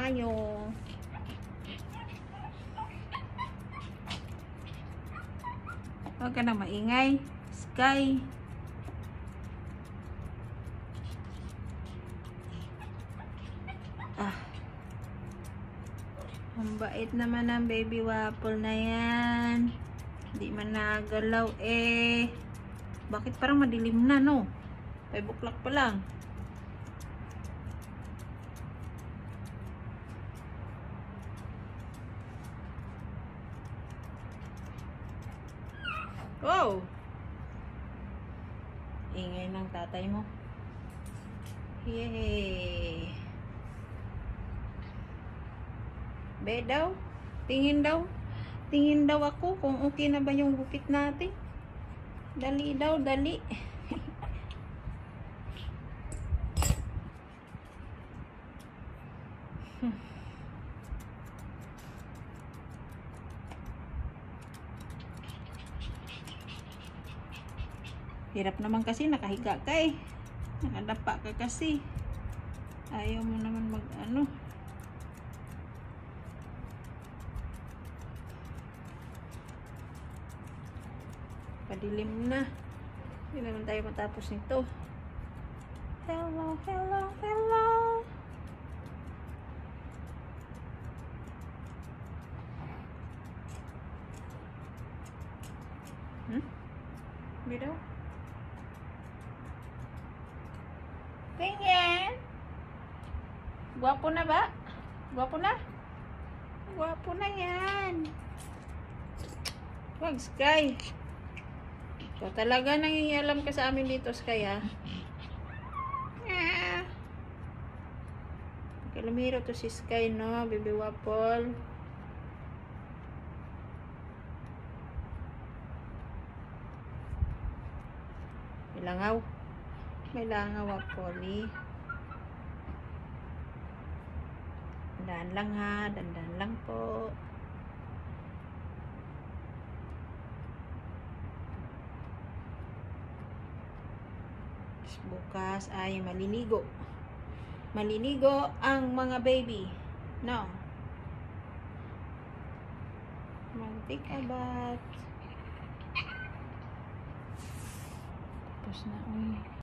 tayo. Huwag ka na maingay. Sky. Ang bait naman ng baby waffle na yan. Hindi man nagalaw eh. Bakit parang madilim na, no? 5 o'clock pa lang. Oh! Ingay ng tatay mo. Yay! Be daw, tingin daw ako kung okay na ba yung gupit natin. Dali daw, dali. Hirap naman kasi nakahiga ka eh. Nakadapa ka kasi. Ayaw mo naman mag ano. Padilim na. Hindi naman tayo matapos nito. Hello, hello, hello. Bida? Tingin. Gwapo na ba? Gwapo na? Gwapo na yan. Wag, Sky. So, talaga nangingialam ka sa amin dito, Sky, ha? Lumiro to si Sky, no? Baby waffle. May langaw. May langaw, waffle. Dandan lang, ha? Dandan lang po. Bukas ay maliligo. Maliligo ang mga baby. No. Mag-take a bath. Tapos na.